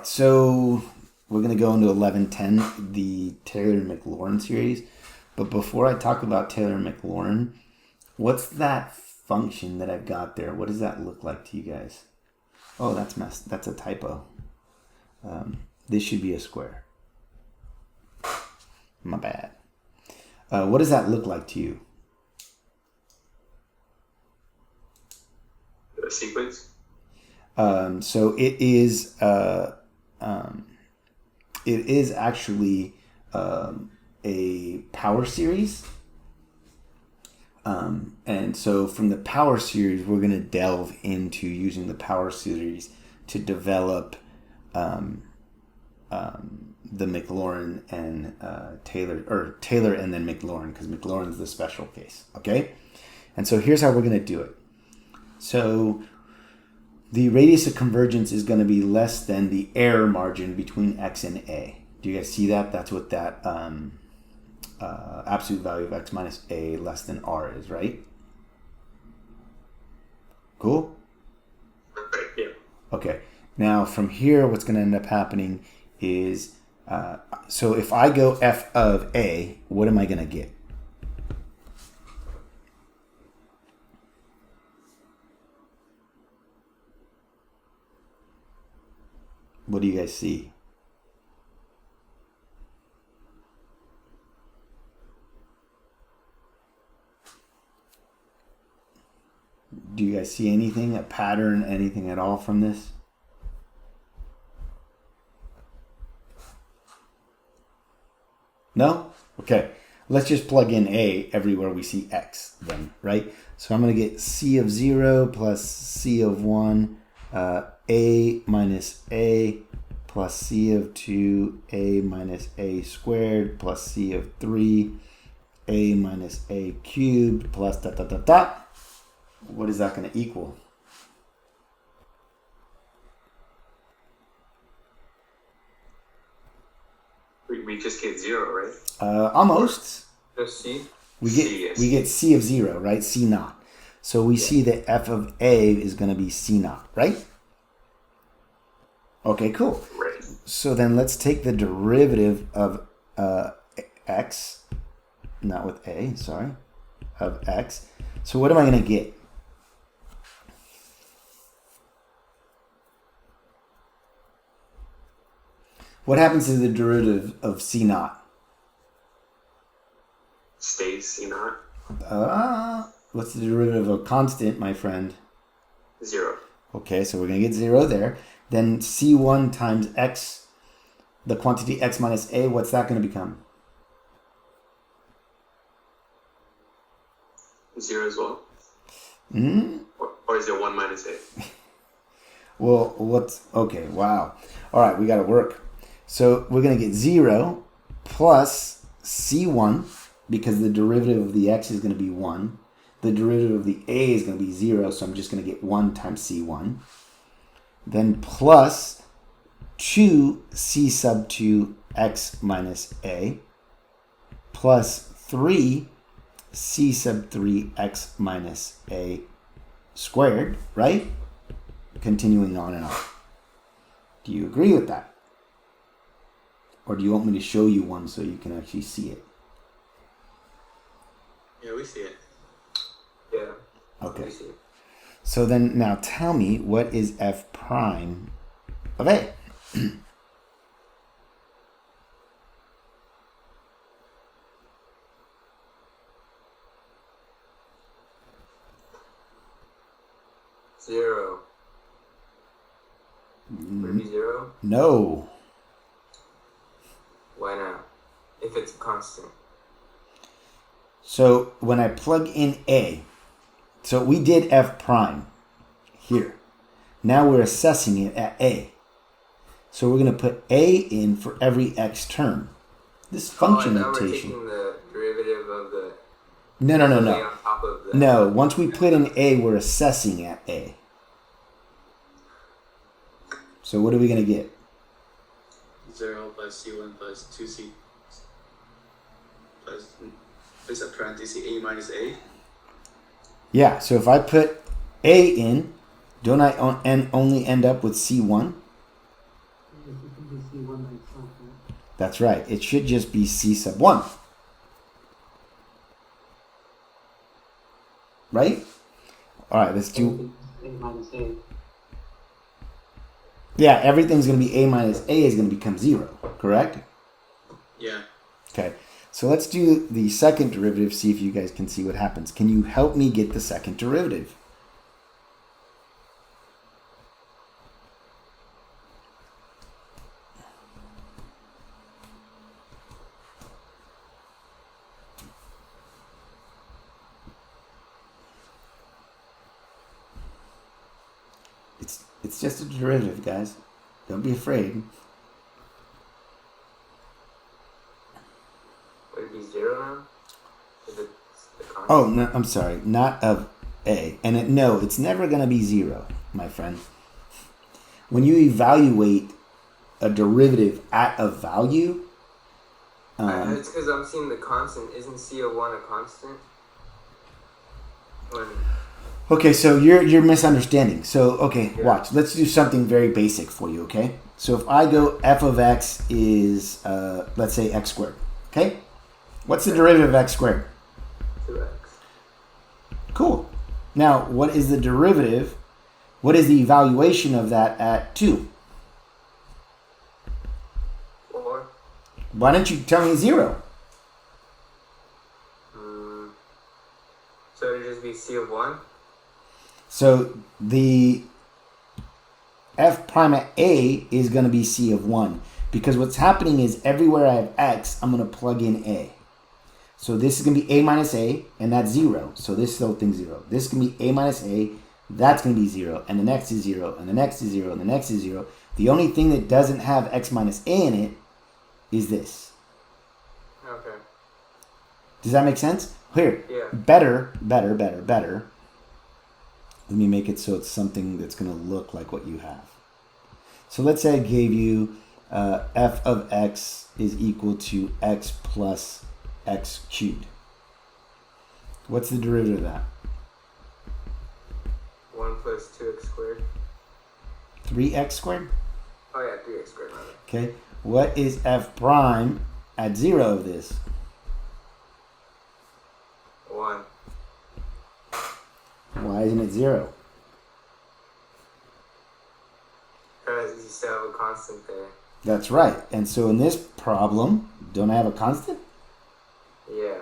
right, so we're going to go into 1110, the Taylor and Mclaurin series. But before I talk about Taylor and Mclaurin, what's that function that I've got there? What does that look like to you guys? Oh, that's a typo. This should be a square. My bad. What does that look like to you? A sequence? So it is actually a power series. And so from the power series, we're going to delve into using the power series to develop the Mclaurin and Taylor and then Mclaurin, because Mclaurin is the special case. Okay? And so here's how we're going to do it. So the radius of convergence is going to be less than the error margin between x and a. Do you guys see that? That's what that absolute value of x minus a less than r is, right? Cool? Right, yeah. Okay. Now from here, what's going to end up happening is, so if I go f of a, what am I going to get? What do you guys see? Do you guys see anything, a pattern, anything at all from this? No? Okay. Let's just plug in a everywhere we see x then, right? So I'm going to get c of 0 plus c of 1, a minus a plus c of 2, a minus a squared plus c of 3, a minus a cubed plus dot dot dot dot. What is that going to equal? We just get 0, right? Almost. Just C? We get c of 0, right? C naught. So we see that f of a is going to be c naught, right? Okay, cool. Right. So then let's take the derivative of x, not with a, sorry, of x. So what am I going to get? What happens to the derivative of c naught? Stays C naught. What's the derivative of a constant, my friend? 0. Okay, so we're going to get 0 there. Then c1 times x, the quantity x minus a, what's that going to become? 0 as well? Mm-hmm. Or is it 1 minus a? Well, okay, wow. All right, we got to work. So we're going to get 0 plus c1, because the derivative of the x is going to be 1. The derivative of the a is going to be 0, so I'm just going to get 1 times c1. Then plus 2c sub 2 x minus a plus 3 c sub 3 x minus a squared, right? Continuing on and on. Do you agree with that? Or do you want me to show you one so you can actually see it? Yeah, we see it. Yeah. Okay. We see it. So then now tell me, what is f prime of a? Zero. Maybe 0? No. Why not? If it's a constant. So when I plug in a, so we did f prime here. Now we're assessing it at a. So we're going to put a in for every x term. This function notation. We're taking the derivative of the... No. On top of the... No, once we put in a, we're assessing at a. So what are we going to get? 0 plus c1 plus 2c plus a parenthesis a minus a. Yeah, so if I put a in, don't I only end up with c1? That's right. It should just be C sub 1. Right? All right, let's do... A minus A. Yeah, everything's going to be A minus A is going to become 0, correct? Yeah. Okay, so let's do the second derivative, see if you guys can see what happens. Can you help me get the second derivative? It's just a derivative, guys. Don't be afraid. Would it be 0 now? Is it the constant? Oh, no, I'm sorry. Not of A. And no, it's never going to be 0, my friend. When you evaluate a derivative at a value... it's because I'm seeing the constant. Isn't C of 1 a constant? When... Okay, so you're misunderstanding. So, okay, watch. Let's do something very basic for you, okay? So if I go f of x is, let's say, x squared, okay? What's the derivative of x squared? 2x. Cool. Now, what is the derivative? What is the evaluation of that at 2? 4. Why don't you tell me 0? So it would just be C of 1? So the f prime at A is going to be C of 1. Because what's happening is everywhere I have x, I'm going to plug in A. So this is going to be A minus A, and that's 0. So this whole thing's 0. This is going to be A minus A, that's going to be 0. And the next is 0, and the next is 0, and the next is 0. The only thing that doesn't have x minus A in it is this. Okay. Does that make sense? Here, Yeah. better. Let me make it so it's something that's going to look like what you have. So let's say I gave you f of x is equal to x plus x cubed. What's the derivative of that? 1 plus 2x squared. 3x squared? Oh yeah, 3x squared, rather. Okay. What is f prime at 0 of this? 1. Why isn't it 0? Because you still have a constant there. That's right. And so in this problem, don't I have a constant? Yeah.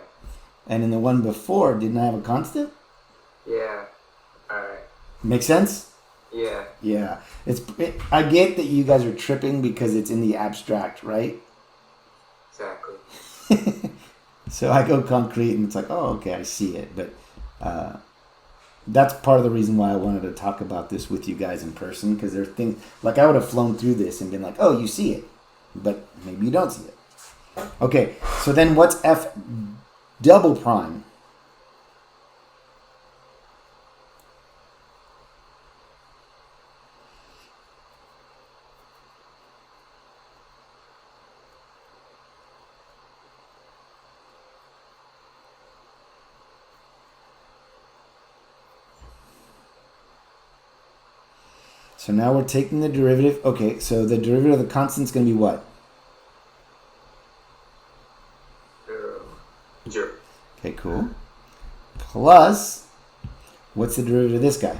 And in the one before, didn't I have a constant? Yeah. Alright. Make sense? Yeah. Yeah. I get that you guys are tripping because it's in the abstract, right? Exactly. So I go concrete and it's like, oh, okay, I see it. But that's part of the reason why I wanted to talk about this with you guys in person, because there are things, like I would have flown through this and been like, oh, you see it. But maybe you don't see it. Okay, so then what's f double prime? So now we're taking the derivative. Okay, so the derivative of the constant is going to be what? 0. Okay, cool. Plus, what's the derivative of this guy?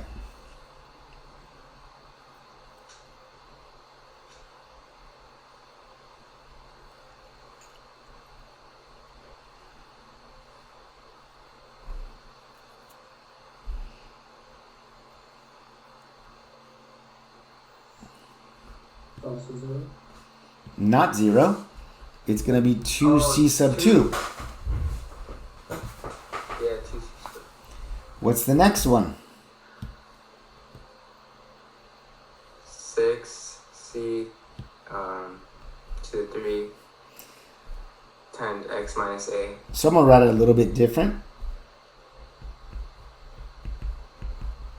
Also 0. Not 0. It's going to be 2c sub 2. Yeah, 2c sub. What's the next one? 6c to the 3 times x minus a. So I'm going to write it a little bit different,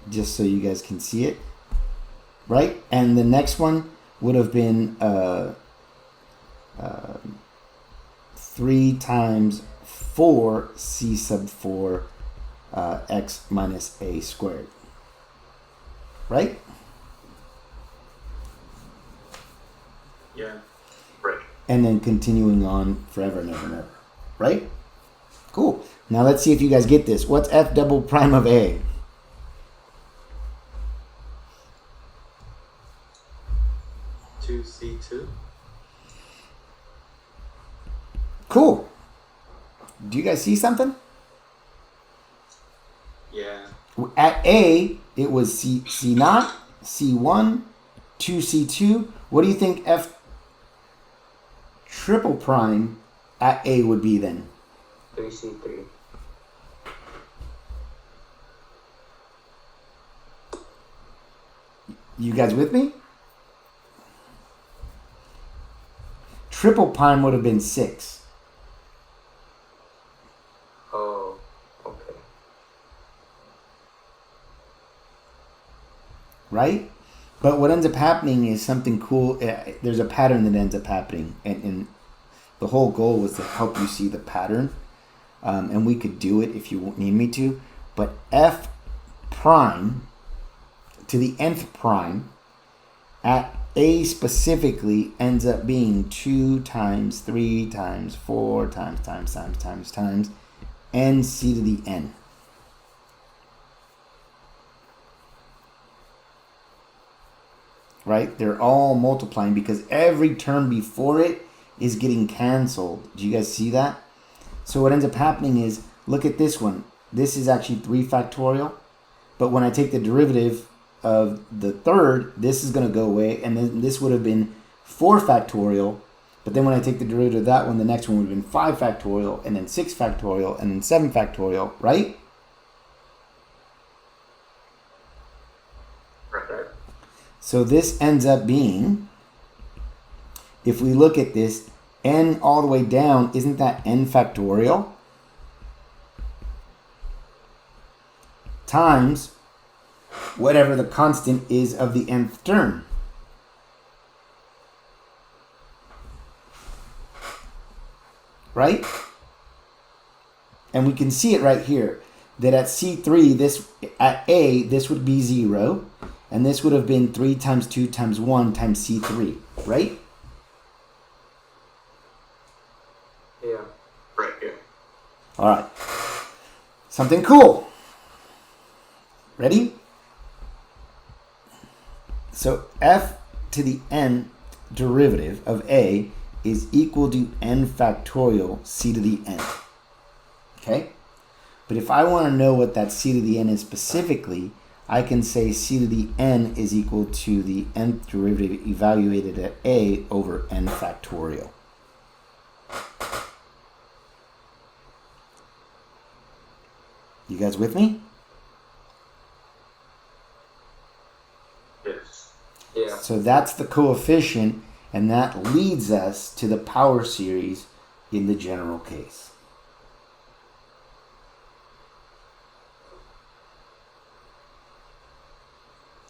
just so you guys can see it. Right? And the next one would have been 3 times 4 c sub 4 x minus a squared. Right? Yeah. Right. And then continuing on forever and ever and ever. Right? Cool. Now let's see if you guys get this. What's f double prime of A? Two C2. Cool. Do you guys see something? Yeah. At A, it was C naught, C1, 2C2. What do you think F triple prime at A would be then? 3C3. You guys with me? Triple prime would have been 6. Oh, okay. Right? But what ends up happening is something cool. There's a pattern that ends up happening. And the whole goal was to help you see the pattern. And we could do it if you need me to. But F prime to the nth prime at A specifically ends up being 2 times 3 times 4 times n c to the n. Right? They're all multiplying because every term before it is getting canceled. Do you guys see that? So what ends up happening is, look at this one. This is actually 3 factorial. But when I take the derivative of the third, this is going to go away. And then this would have been 4 factorial. But then when I take the derivative of that one, the next one would have been 5 factorial. And then 6 factorial. And then 7 factorial. Right? Right. So this ends up being, if we look at this, n all the way down, isn't that n factorial? Times whatever the constant is of the nth term. Right? And we can see it right here. That at C3, at A, this would be 0. And this would have been 3 times 2 times 1 times C3. Right? Yeah. Right, yeah. All right. Something cool. Ready? So f to the n derivative of A is equal to n factorial c to the n. Okay? But if I want to know what that c to the n is specifically, I can say c to the n is equal to the nth derivative evaluated at A over n factorial. You guys with me? Yes. Yeah. So that's the coefficient, and that leads us to the power series in the general case.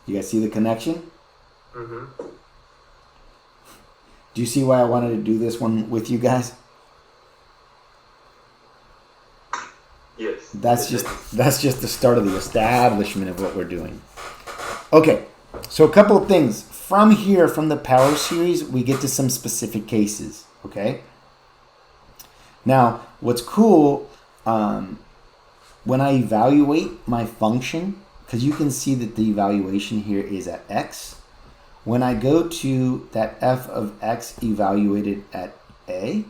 You guys see the connection? Mm-hmm. Do you see why I wanted to do this one with you guys? Yes. That's just the start of the establishment of what we're doing. Okay, so a couple of things. From here, from the power series, we get to some specific cases, okay? Now, what's cool, when I evaluate my function, because you can see that the evaluation here is at x. When I go to that f of x evaluated at A,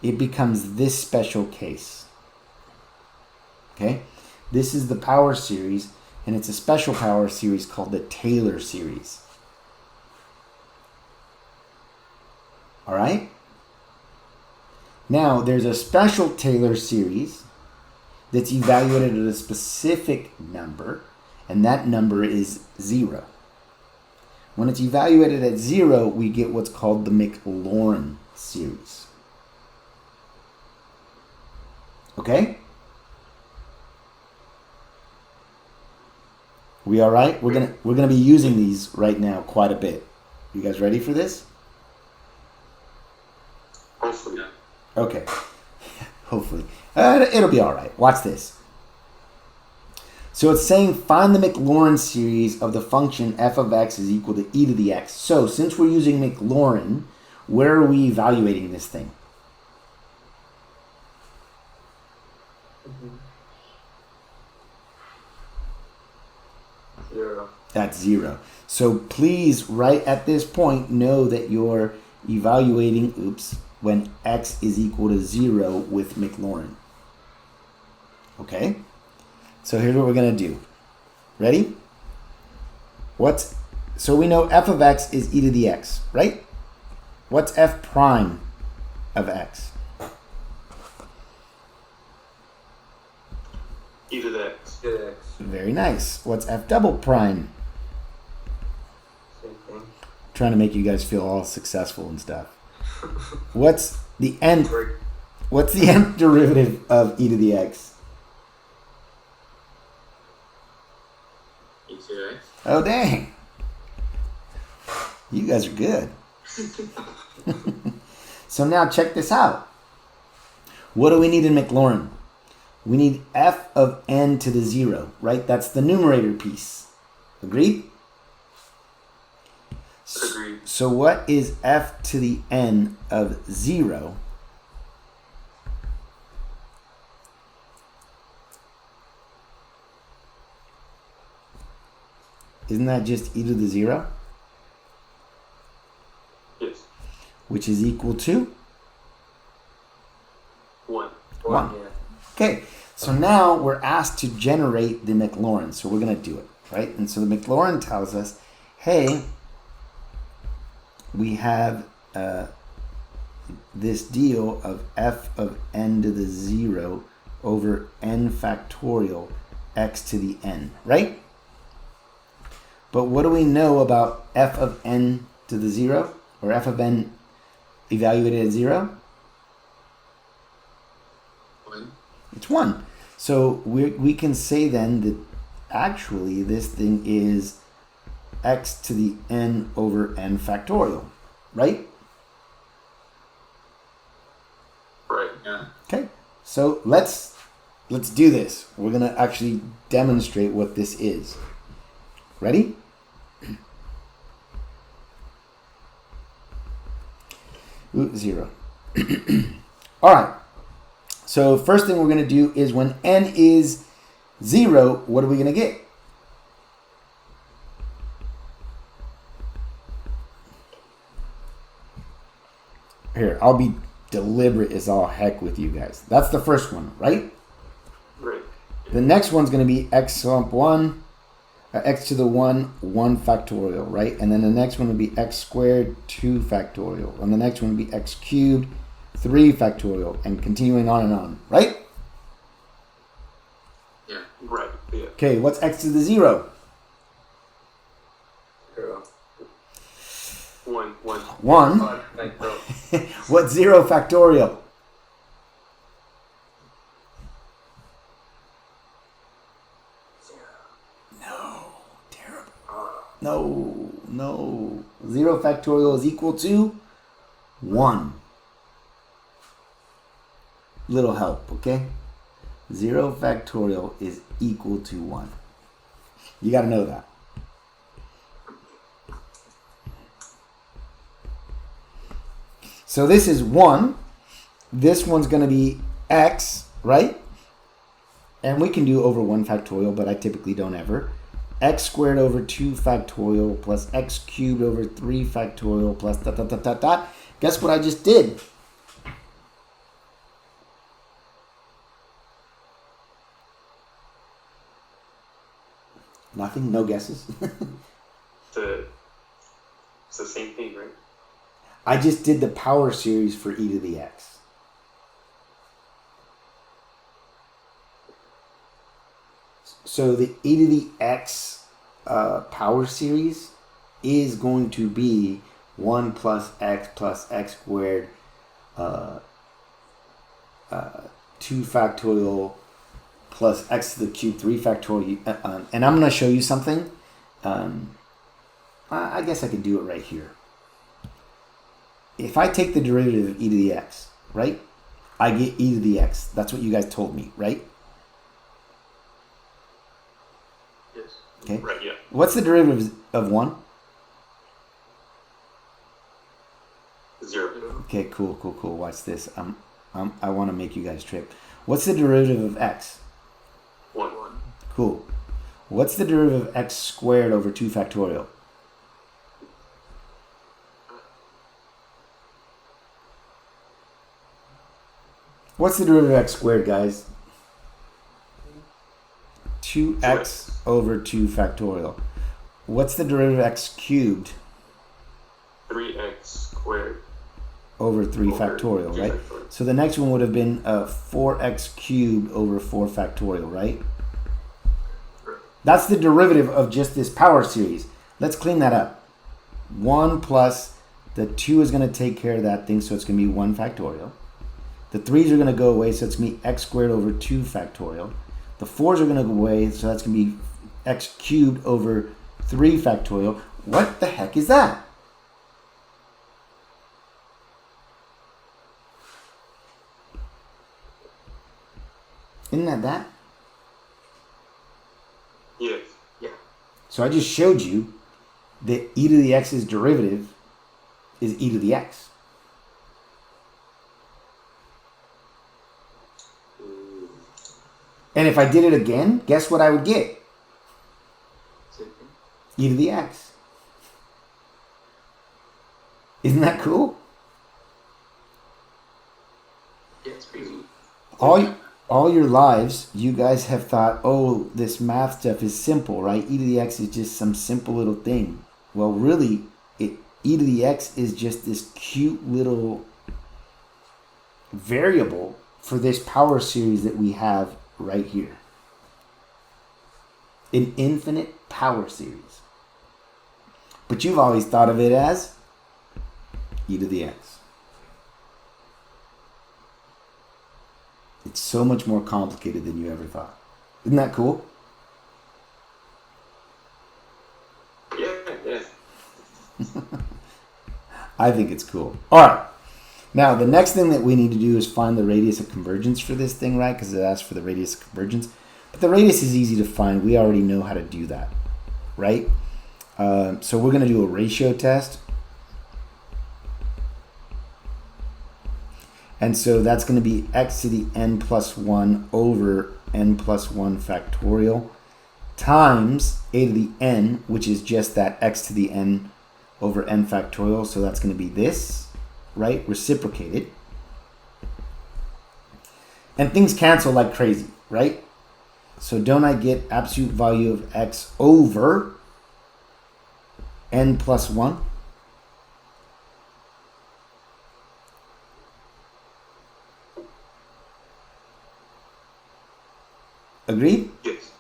it becomes this special case. Okay, this is the power series, and it's a special power series called the Taylor series. All right? Now, there's a special Taylor series that's evaluated at a specific number, and that number is 0. When it's evaluated at 0, we get what's called the Mclaurin series. Okay? We all right? We're gonna be using these right now quite a bit. You guys ready for this? Hopefully. Okay. Hopefully. It'll be all right. Watch this. So it's saying find the Mclaurin series of the function f of x is equal to e to the x. So since we're using Mclaurin, where are we evaluating this thing? Zero. That's 0. So please, right at this point, know that you're evaluating, when x is equal to 0 with Mclaurin. Okay? So here's what we're going to do. Ready? So we know f of x is e to the x, right? What's f prime of x? E to the x. To the X. Very nice. What's f double prime? Same thing. Trying to make you guys feel all successful and stuff. What's the nth derivative of e to the x? E to the x. Oh, dang. You guys are good. So now check this out. What do we need in Mclaurin? We need f of n to the 0, right? That's the numerator piece. Agreed? Agreed. So what is f to the n of 0? Isn't that just e to the 0? Yes. Which is equal to 1. 1. Yeah. Okay, so now we're asked to generate the Mclaurin. So we're going to do it, right? And so the Mclaurin tells us, hey, we have this deal of f of n to the 0 over n factorial x to the n, right? But what do we know about f of n to the 0? Or f of n evaluated at 0? 1. It's 1. So we can say then that actually this thing is x to the n over n factorial, right? Right. Yeah. Okay, so let's do this. We're going to actually demonstrate what this is. Ready? Ooh, 0. All right. So first thing we're going to do is when n is 0, what are we going to get? Here, I'll be deliberate as all heck with you guys. That's the first one, right? Right. The next one's going to be x sump 1, x to the 1 factorial, right? And then the next one would be x squared 2 factorial. And the next one would be x cubed 3 factorial, and continuing on, right? Yeah. Right. Yeah. Okay, what's x to the 0? 0. 1. 1. Like, bro. What's 0 factorial? 0. No, terrible. No. 0 factorial is equal to 1. Little help, okay? 0 factorial is equal to 1. You got to know that. So this is 1. This one's going to be x, right? And we can do over 1 factorial, but I typically don't ever. X squared over 2 factorial plus x cubed over 3 factorial plus dot, dot, dot, dot, dot. Guess what I just did? Nothing? No guesses? It's the same thing, right? I just did the power series for e to the x. So the e to the x power series is going to be 1 plus x squared 2 factorial plus x to the cube 3 factorial. And I'm going to show you something. I guess I could do it right here. If I take the derivative of e to the x, right? I get e to the x. That's what you guys told me, right? Okay. Right, yeah. What's the derivative of 1? 0. Okay, cool. Watch this. I want to make you guys trip. What's the derivative of x? 1. Cool. What's the derivative of x squared over 2 factorial? What's the derivative of x squared, guys? 2x over 2 factorial. What's the derivative of x cubed? 3x squared. Over 3 factorial, right? So the next one would have been 4x cubed over 4 factorial, right? That's the derivative of just this power series. Let's clean that up. 1 plus the 2 is going to take care of that thing, so it's going to be 1 factorial. The 3's are going to go away, so it's going to be x squared over 2 factorial. The 4's are going to go away, so that's going to be x cubed over 3 factorial. What the heck is that? Isn't that? Yes. Yeah. So I just showed you that e to the x's derivative is e to the x. And if I did it again, guess what I would get? E to the x. Isn't that cool? Yeah, it's crazy. All your lives, you guys have thought, oh, this math stuff is simple, right? E to the x is just some simple little thing. Well, really, e to the x is just this cute little variable for this power series that we have right here. An infinite power series. But you've always thought of it as e to the x. It's so much more complicated than you ever thought. Isn't that cool? Yeah. I think it's cool. All right. Now, the next thing that we need to do is find the radius of convergence for this thing, right? Because it asks for the radius of convergence. But the radius is easy to find. We already know how to do that, right? So we're going to do a ratio test. And so that's going to be x to the n plus 1 over n plus 1 factorial times a to the n, which is just that x to the n over n factorial. So that's going to be this, right? Reciprocated. And things cancel like crazy, right? So don't I get absolute value of x over n plus 1? Agreed? Yes.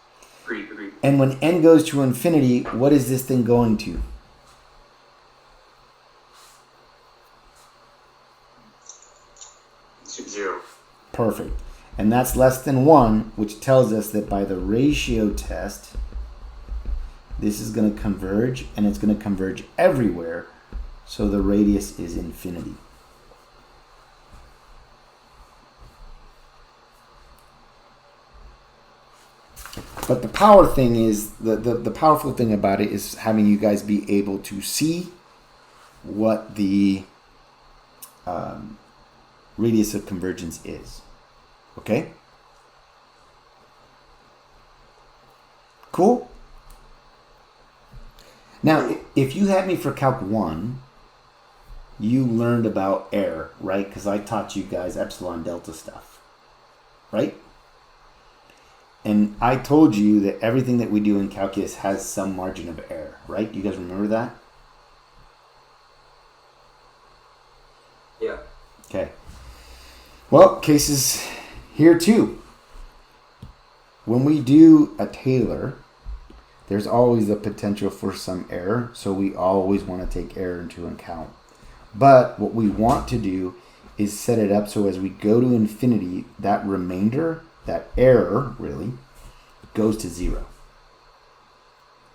Agreed. And when n goes to infinity, what is this thing going to? It's 0. Perfect. And that's less than 1, which tells us that by the ratio test, this is going to converge, and it's going to converge everywhere, so the radius is infinity. But the power thing is, the powerful thing about it is having you guys be able to see what the radius of convergence is. Okay? Cool? Now, if you had me for Calc 1, you learned about error, right? Because I taught you guys epsilon delta stuff, right? And I told you that everything that we do in calculus has some margin of error, right? Do you guys remember that? Yeah. Okay. Well, cases here too. When we do a Taylor, there's always the potential for some error, so we always want to take error into account. But what we want to do is set it up so as we go to infinity, that remainder, that error really, goes to 0.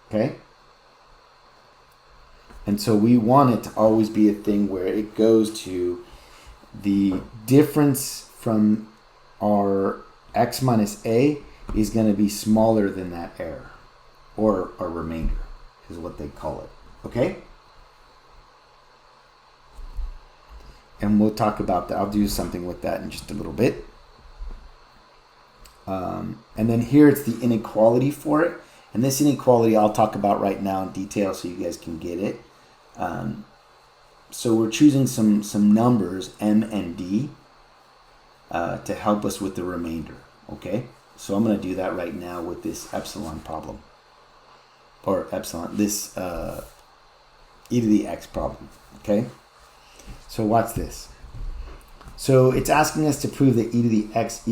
Okay? And so we want it to always be a thing where it goes to the difference from our x minus a is going to be smaller than that error. or a remainder is what they call it. Okay? And we'll talk about that. I'll do something with that in just a little bit. And then here it's the inequality for it. And this inequality I'll talk about right now in detail so you guys can get it. So we're choosing some numbers, m and d, to help us with the remainder. Okay? So I'm going to do that right now with this epsilon problem. Or epsilon, this e to the x problem. Okay? So watch this. So it's asking us to prove that e to the x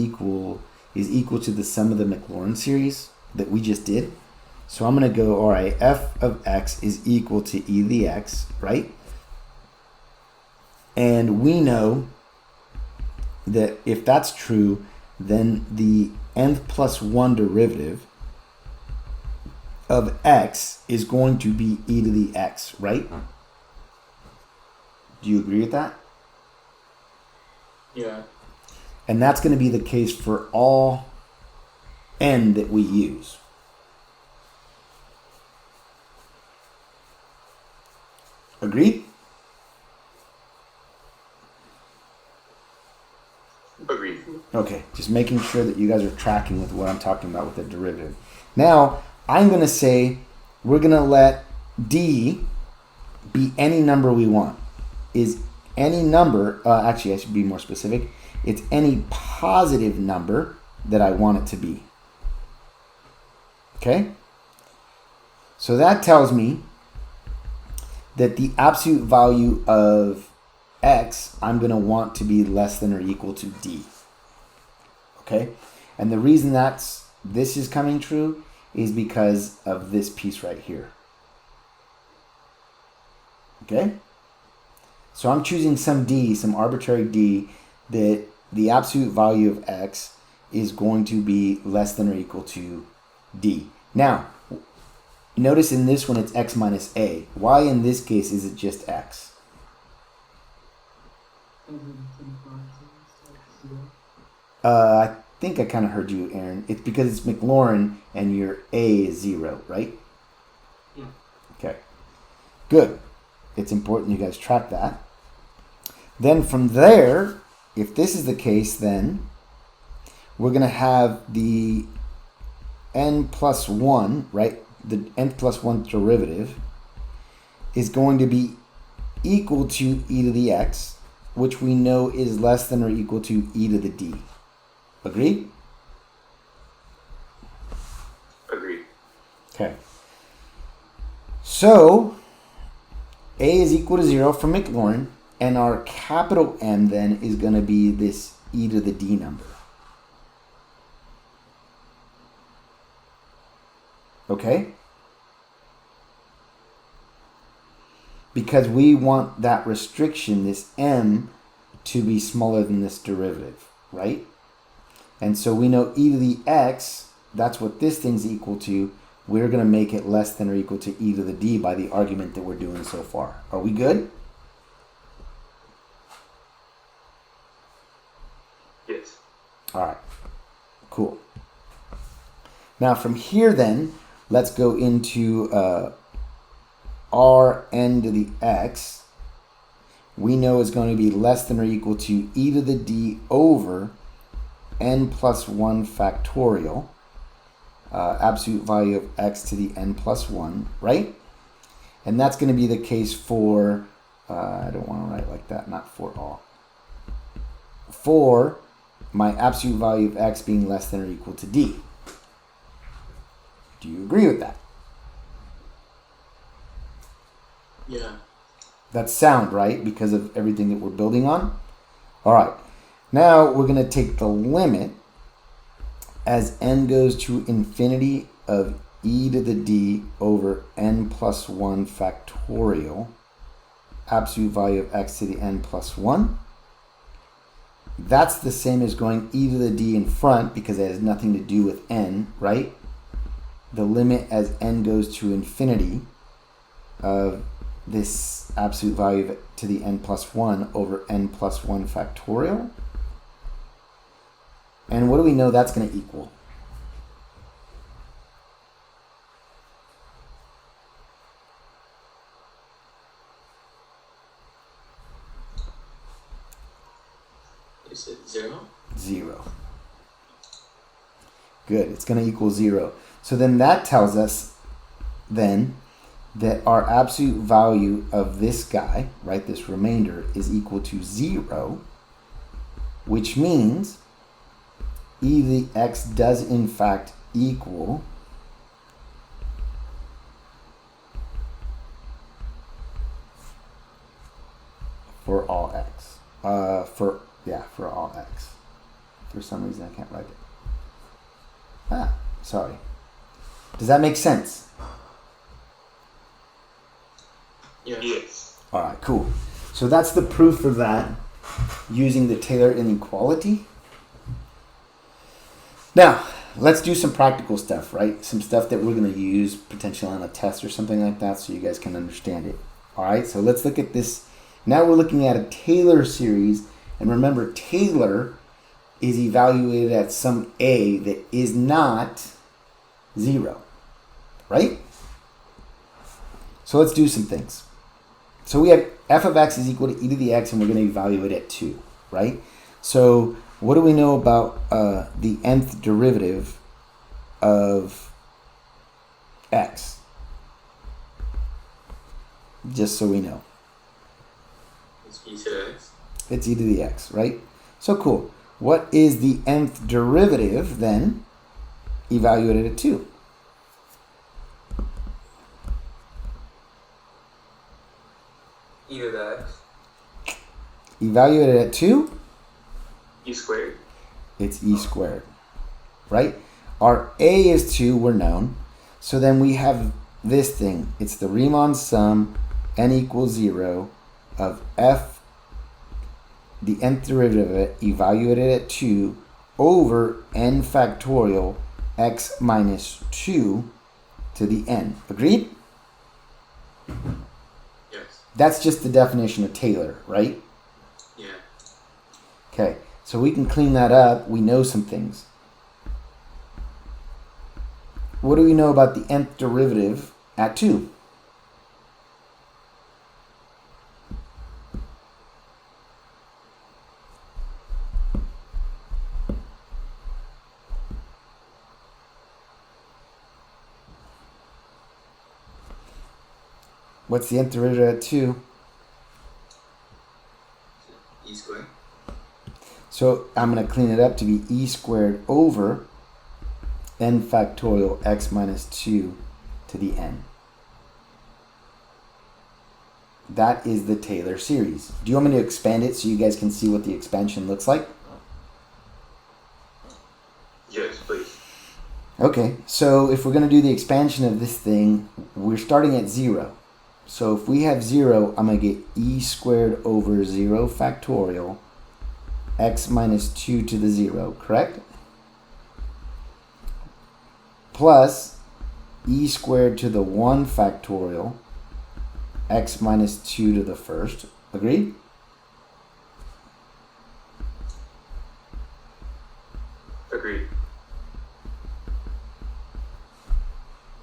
is equal to the sum of the Mclaurin series that we just did. So I'm going to go, all right, f of x is equal to e to the x, right? And we know that if that's true, then the nth plus 1 derivative of x is going to be e to the x, right? Do you agree with that? Yeah. And that's going to be the case for all n that we use. Agreed? Agreed. Okay, just making sure that you guys are tracking with what I'm talking about with the derivative. Now, I'm going to say we're going to let d be any number we want. Is any number, actually I should be more specific, it's any positive number that I want it to be. Okay? So that tells me that the absolute value of x I'm going to want to be less than or equal to d. Okay? And the reason this is coming true is because of this piece right here. Okay? So I'm choosing some d, some arbitrary d, that the absolute value of x is going to be less than or equal to d. Now, notice in this one it's x minus a. Why in this case is it just x? I think I kind of heard you, Aaron. It's because it's Mclaurin and your a is 0, right? Yeah. Okay. Good. It's important you guys track that. Then from there, if this is the case, then we're going to have the n plus 1, right? The n plus 1 derivative is going to be equal to e to the x, which we know is less than or equal to e to the d. Agreed? Agreed. Okay. So, a is equal to 0 for Mclaurin, and our capital M then is going to be this e to the d number. Okay? Because we want that restriction, this m, to be smaller than this derivative, right? And so we know e to the x, that's what this thing's equal to. We're going to make it less than or equal to e to the d by the argument that we're doing so far. Are we good? Yes. All right. Cool. Now from here then, let's go into r n to the x. We know is going to be less than or equal to e to the d over n plus 1 factorial. Absolute value of x to the n plus 1, right? And that's going to be the case for, I don't want to write like that, not for all. For my absolute value of x being less than or equal to d. Do you agree with that? Yeah. That's sound, right? Because of everything that we're building on. All right. Now we're going to take the limit as n goes to infinity of e to the d over n plus 1 factorial, absolute value of x to the n plus 1. That's the same as going e to the d in front because it has nothing to do with n, right? The limit as n goes to infinity of this absolute value to the n plus 1 over n plus 1 factorial. And what do we know that's going to equal? Is it 0? 0. Good. It's going to equal 0. So then that tells us then that our absolute value of this guy, right, this remainder, is equal to 0, which means e to the x does in fact equal for all x. For all x. For some reason I can't write it. Sorry. Does that make sense? Yeah. Yes. All right, cool. So that's the proof for that using the Taylor inequality. Now, let's do some practical stuff, right? Some stuff that we're going to use potentially on a test or something like that so you guys can understand it. All right, so let's look at this. Now we're looking at a Taylor series. And remember, Taylor is evaluated at some a that is not 0, right? So let's do some things. So we have f of x is equal to e to the x, and we're going to evaluate at 2, right? So what do we know about the nth derivative of x? Just so we know. It's e to the x. It's e to the x, right? So cool. What is the nth derivative then evaluated at 2? E to the x. Evaluated at 2? E squared. It's e squared, right? Our a is 2, we're known. So then we have this thing. It's the Riemann sum, n equals 0, of f, the nth derivative of it, evaluated at 2, over n factorial x minus 2 to the n. Agreed? Yes. That's just the definition of Taylor, right? Yeah. Okay, so we can clean that up. We know some things. What do we know about the nth derivative at 2? What's the nth derivative at 2? E squared. So I'm going to clean it up to be e squared over n factorial x minus 2 to the n. That is the Taylor series. Do you want me to expand it so you guys can see what the expansion looks like? Yes, please. Okay, so if we're going to do the expansion of this thing, we're starting at 0. So if we have 0, I'm going to get e squared over 0 factorial x minus 2 to the 0, correct? Plus e squared to the 1 factorial x minus 2 to the first. Agreed? Agreed.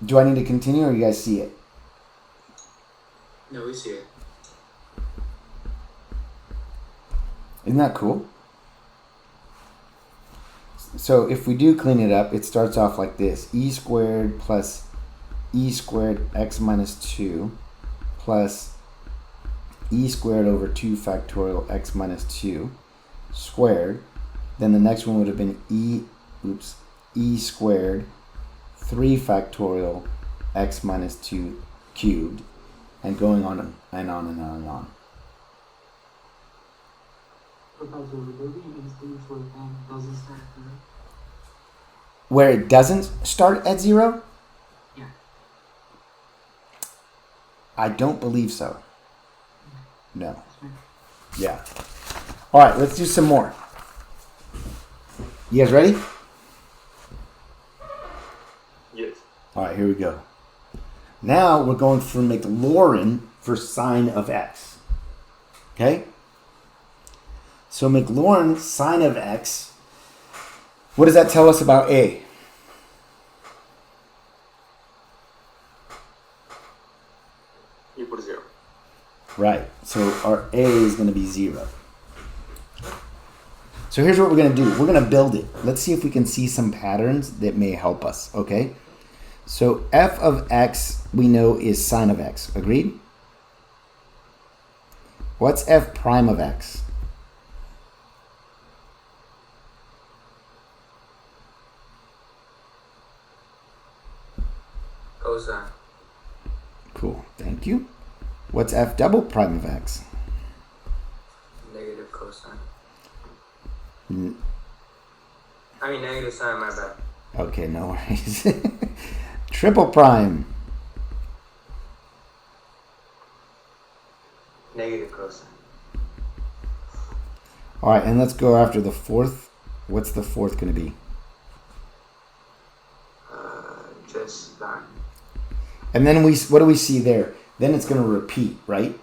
Do I need to continue or you guys see it? No, we see it. Isn't that cool? So if we do clean it up, it starts off like this. E squared plus e squared x minus 2 plus e squared over 2 factorial x minus 2 squared. Then the next one would have been e squared 3 factorial x minus 2 cubed, and going on and on and on and on. Professor, would there be instances where n doesn't start at 0? Where it doesn't start at 0? Yeah. I don't believe so. No. That's right. Yeah. All right, let's do some more. You guys ready? Yes. All right, here we go. Now we're going for Mclaurin for sine of x. Okay? So Mclaurin sine of x, what does that tell us about a? Equal to 0. Right. So our a is going to be 0. So here's what we're going to do. We're going to build it. Let's see if we can see some patterns that may help us, okay? So f of x we know is sine of x. Agreed? What's f prime of x? Cosine. Cool. Thank you. What's f double prime of x? Negative cosine. I mean negative sine, my bad. Okay, no worries. Triple prime. Negative cosine. All right, and let's go after the fourth. What's the fourth going to be? Just that. And then what do we see there? Then it's going to repeat, right?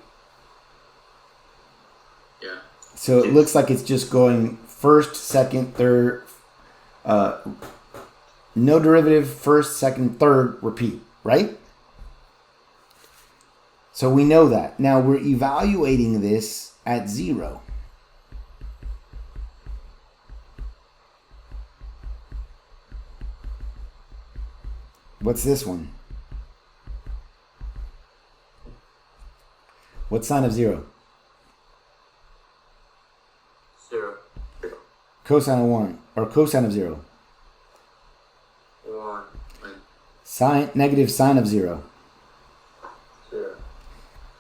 Yeah. So it looks like it's just going first, second, third, no derivative, first, second, third, repeat, right? So we know that. Now we're evaluating this at 0. What's this one? What's sine of 0? 0. Cosine of 1, or cosine of 0? 1. Sine, negative sine of 0. 0.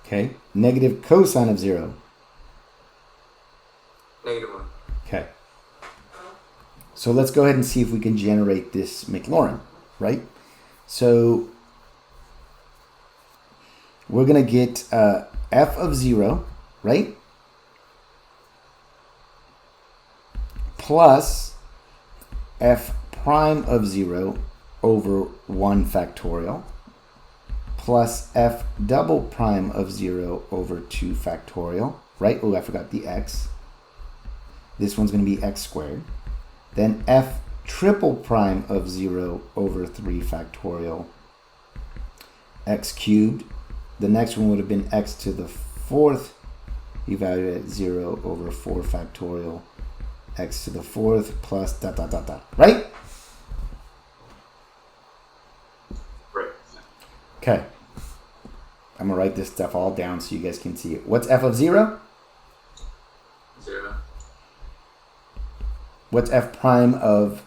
Okay. Negative cosine of 0. Negative 1. Okay. So let's go ahead and see if we can generate this Mclaurin, right? So we're going to get f of 0, right? Plus f prime of 0 over 1 factorial plus f double prime of 0 over 2 factorial, right? Oh, I forgot the x. This one's going to be x squared. Then f triple prime of 0 over 3 factorial x cubed. The next one would have been x to the 4th evaluated at 0 over 4 factorial x to the 4th plus dot dot dot dot, right? Right. Okay. I'm going to write this stuff all down so you guys can see it. What's f of 0? 0. What's f prime of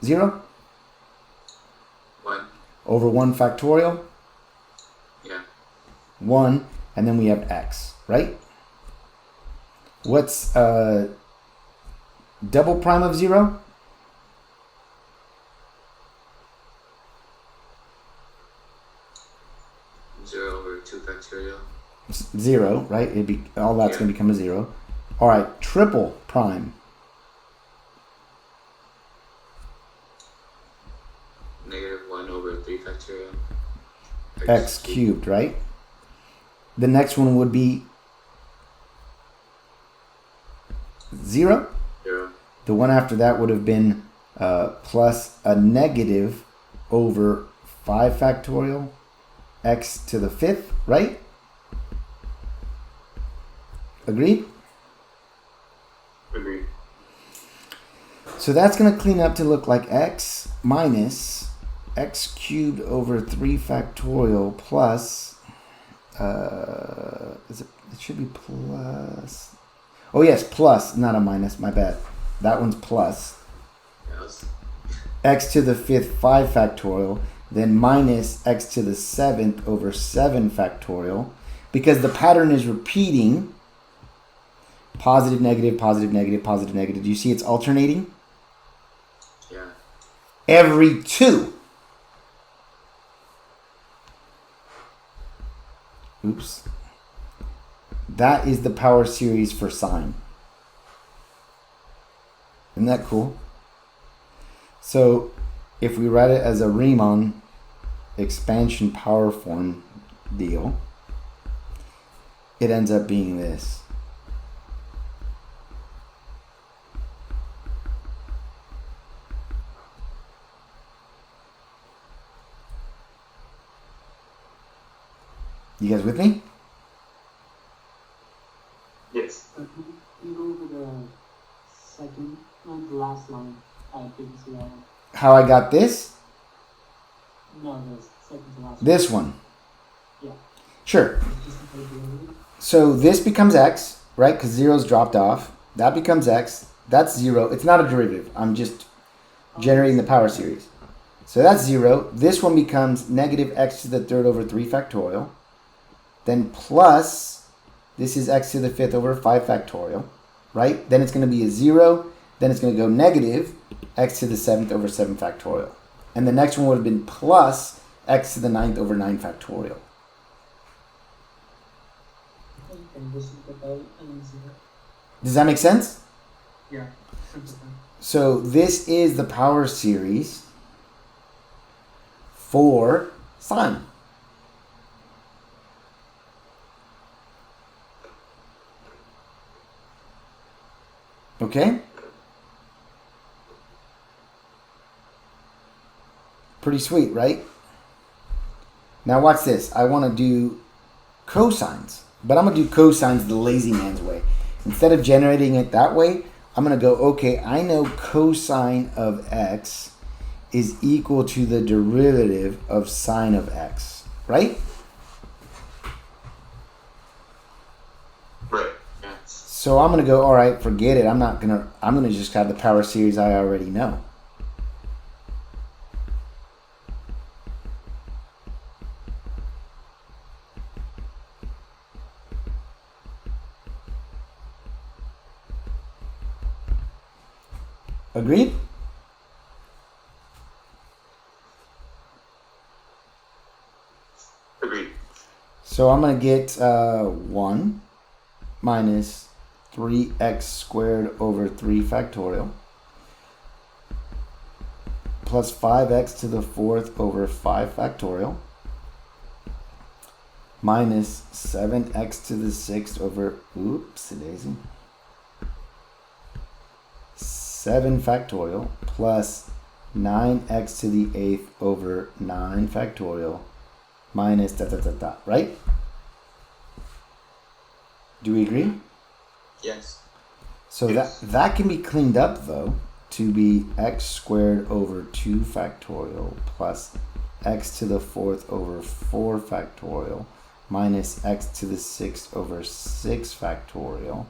0? 1. Over 1 factorial? Yeah. 1. And then we have x, right? What's double prime of 0? 0 over 2 factorial. 0, right? It'd be all that's going to become a 0. All right, triple prime. Negative 1 over 3 factorial. X cubed, right? The next one would be 0. 0. The one after that would have been plus a negative over 5 factorial x to the 5th, right? Agreed? Agreed. So that's going to clean up to look like x minus x cubed over 3 factorial plus, it should be plus, oh yes, plus, not a minus, my bad. That one's plus. Yes. X to the 5th 5 factorial, then minus x to the 7th over 7 factorial, because the pattern is repeating positive, negative, positive, negative, positive, negative. Do you see it's alternating? Yeah. Every 2. Oops. That is the power series for sine. Isn't that cool? So if we write it as a Riemann expansion power form deal, it ends up being this. You guys with me? Yes. But you go over the second and the last line I think is wrong. How I got this? No, the second to last This one. Yeah. Sure. It's just the derivative. So this becomes x, right? Because 0's dropped off. That becomes x. That's 0. It's not a derivative. I'm just generating the power series. So that's 0. This one becomes negative x to the third over 3 factorial. Then plus, this is x to the fifth over 5 factorial, right? Then it's going to be a 0. Then it's going to go negative x to the seventh over 7 factorial. And the next one would have been plus x to the ninth over 9 factorial. And this is the power and 0. Does that make sense? Yeah. So this is the power series for sine. Okay? Pretty sweet, right? Now watch this. I want to do cosines, but I'm going to do cosines the lazy man's way. Instead of generating it that way, I'm going to go, okay, I know cosine of x is equal to the derivative of sine of x, right? Right. Yeah. So I'm going to go, all right, forget it. I'm going to just have the power series I already know. Agreed? Agreed. So I'm going to get 1 minus 3x squared over 3 factorial plus 5x to the fourth over 5 factorial minus 7x to the sixth over, oopsie-daisy, 7 factorial plus 9x to the eighth over 9 factorial minus dot, dot, dot, dot, right? Do we agree? Yes. So Yes. that can be cleaned up, though, to be x squared over 2 factorial plus x to the fourth over 4 factorial minus x to the sixth over 6 factorial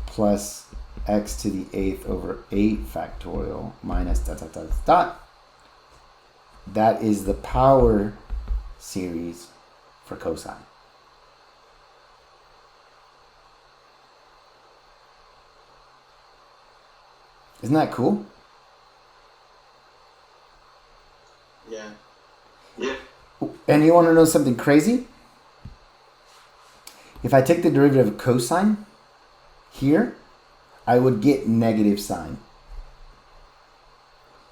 plus x to the eighth over 8 factorial minus dot, dot, dot, dot. That is the power series for cosine. Isn't that cool? Yeah. Yeah. And you want to know something crazy? If I take the derivative of cosine here, I would get negative sine.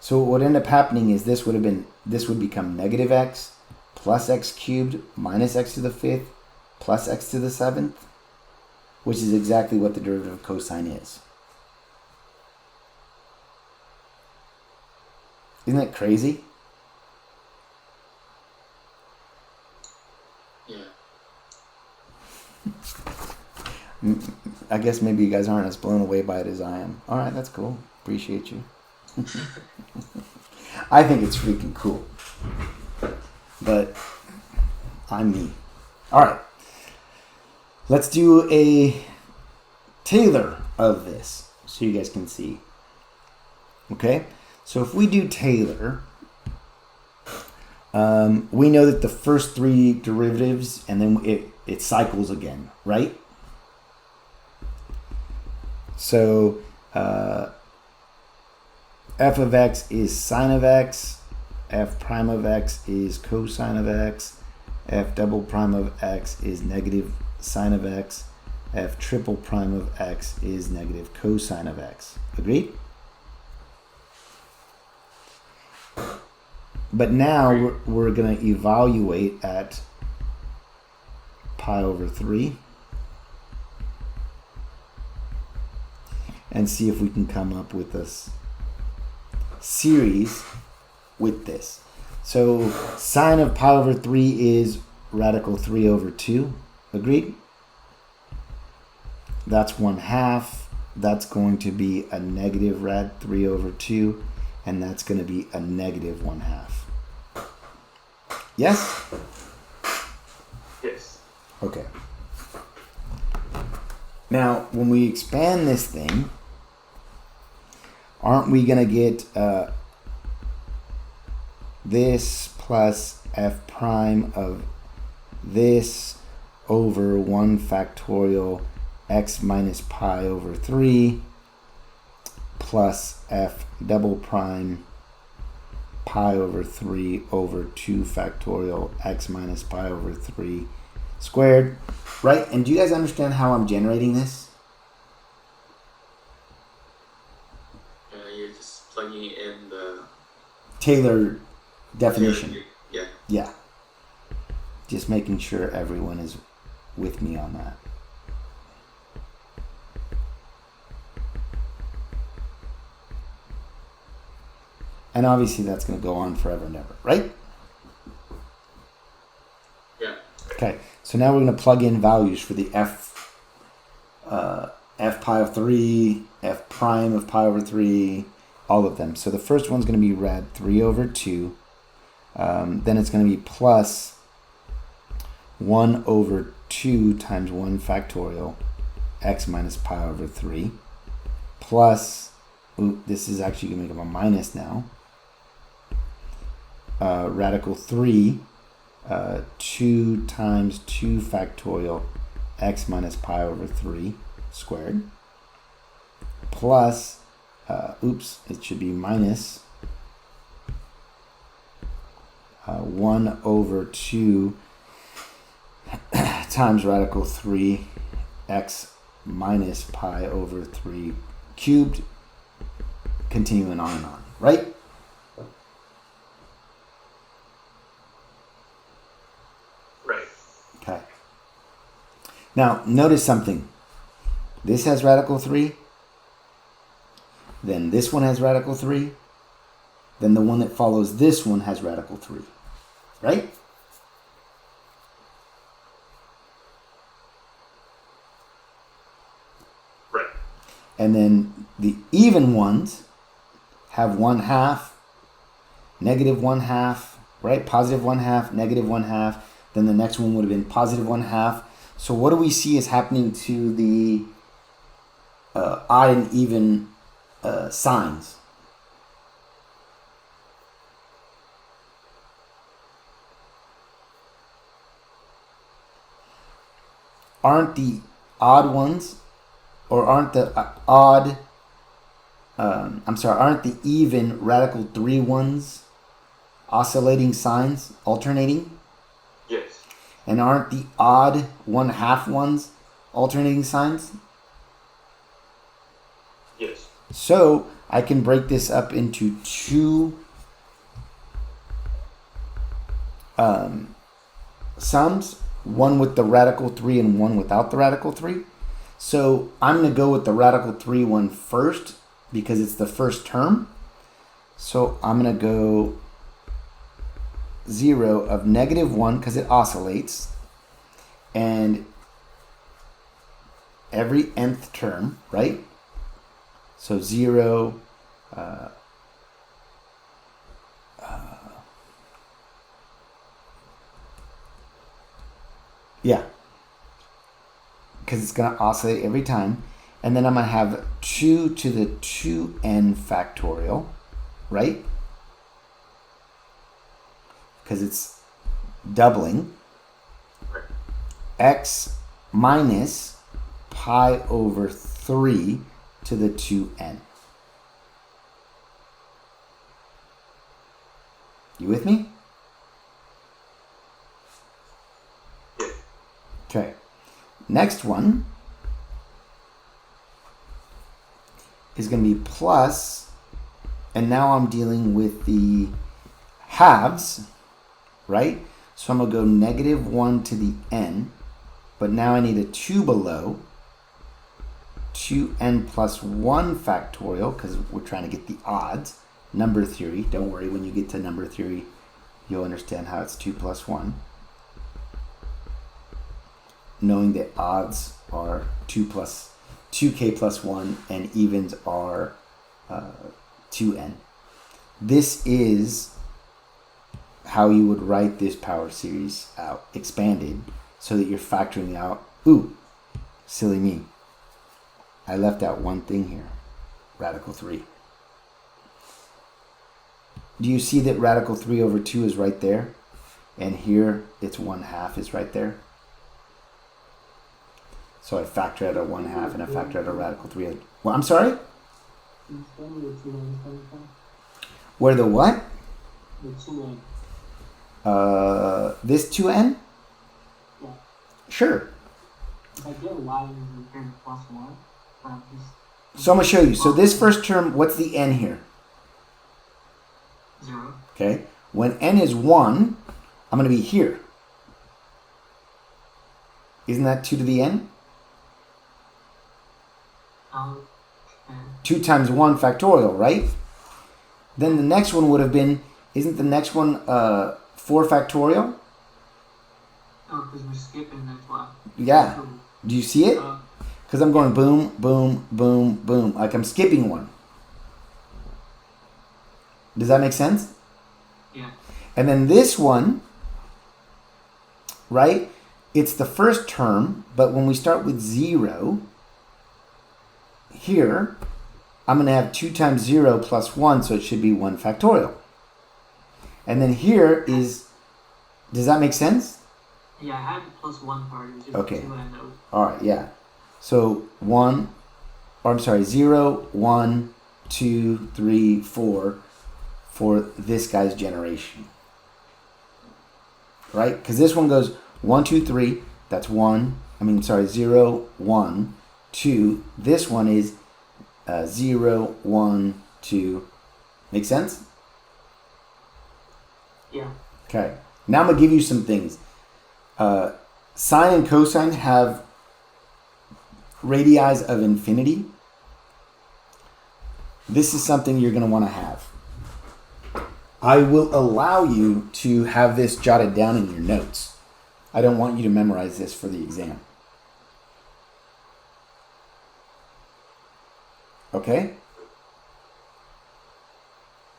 So what would end up happening is this would become negative x plus x cubed minus x to the fifth plus x to the seventh, which is exactly what the derivative of cosine is. Isn't that crazy? Yeah. I guess maybe you guys aren't as blown away by it as I am. All right, that's cool. Appreciate you. I think it's freaking cool. But I'm me. All right. Let's do a Taylor of this so you guys can see. Okay? So if we do Taylor, we know that the first three derivatives, and then it cycles again, right? So f of x is sine of x, f prime of x is cosine of x, f double prime of x is negative sine of x, f triple prime of x is negative cosine of x. Agreed? But now we're going to evaluate at pi over 3 and see if we can come up with this series with this. So sine of pi over 3 is radical 3 over 2. Agreed? That's 1/2. that's going to be a negative rad 3 over 2, and that's going to be a negative 1/2. Yes? Yes. Okay. Now, when we expand this thing, aren't we going to get this plus f prime of this over 1 factorial x minus pi over 3 plus f double prime pi over 3 over 2 factorial x minus pi over 3 squared, right? And do you guys understand how I'm generating this? You're just plugging in the Taylor definition. Yeah. Yeah. Just making sure everyone is with me on that. And obviously that's going to go on forever and ever, right? Yeah. Okay, so now we're going to plug in values for the f pi of 3, f prime of pi over 3, all of them. So the first one's going to be rad 3 over 2. Then it's going to be plus 1 over 2 times 1 factorial x minus pi over 3 plus, this is actually going to make them a minus now, radical 3, 2 times 2 factorial x minus pi over 3 squared plus, it should be minus 1 over 2 times radical 3 x minus pi over 3 cubed, continuing on and on, right? Right. Okay. Now, notice something. This has radical 3. Then this one has radical 3. Then the one that follows this one has radical 3. Right? Right. And then the even ones have 1/2, negative 1/2, right? Positive 1/2, negative 1/2. Then the next one would have been positive 1/2. So what do we see is happening to the odd and even signs? Aren't the odd ones, or aren't the aren't the even radical 3 ones oscillating signs, alternating? Yes. And aren't the odd 1/2 ones alternating signs? Yes. So I can break this up into two sums, one with the radical 3 and one without the radical 3. So I'm going to go with the radical 3 one first because it's the first term. So I'm going to go 0 of negative 1 because it oscillates, and every nth term, right? So 0, yeah, because it's going to oscillate every time. And then I'm going to have 2 to the 2n factorial, right? Because it's doubling. X minus pi over 3 to the 2n. You with me? Okay. Next one is going to be plus, and now I'm dealing with the halves, right? So I'm going to go negative 1 to the n, but now I need a 2 below, 2n plus 1 factorial, because we're trying to get the odds. Number theory, don't worry, when you get to number theory, you'll understand how it's 2 plus 1. Knowing that odds are 2 plus 2k plus 1, and evens are 2n. This is how you would write this power series out, expanded, so that you're factoring out, ooh, silly me. I left out one thing here, radical 3. Do you see that radical 3 over 2 is right there? And here, it's 1/2 is right there. So I factor out a 1/2 and I factor out a radical 3. Well, I'm sorry? Where the what? The 2n. This 2n? Yeah. Sure. If I get y in return plus 1, So I'm going to show you. So this first term, what's the n here? 0. Okay. When n is 1, I'm going to be here. Isn't that 2 to the n? 2 times 1 factorial, right? Then the next one would have been, isn't the next one 4 factorial? Oh, because we're skipping, that's why. Yeah. So, Do you see it? Because I'm going boom, boom, boom, boom. Like I'm skipping one. Does that make sense? yeah. And then this one, right? It's the first term, but when we start with 0, here, I'm going to have 2 times 0 plus 1, so it should be 1 factorial. And then here is, does that make sense? Yeah, I had the plus 1 part, which is Okay. 2n though. All right, yeah. So 1, or I'm sorry, 0, 1, 2, 3, 4 for this guy's generation. Right? Because this one goes 1, 2, 3. That's 0, 1, 2. This one is 0, 1, 2. Make sense? Yeah. Okay. Now I'm going to give you some things. Sine and cosine have radii of infinity. This is something you're going to want to have. I will allow you to have this jotted down in your notes. I don't want you to memorize this for the exam. Okay?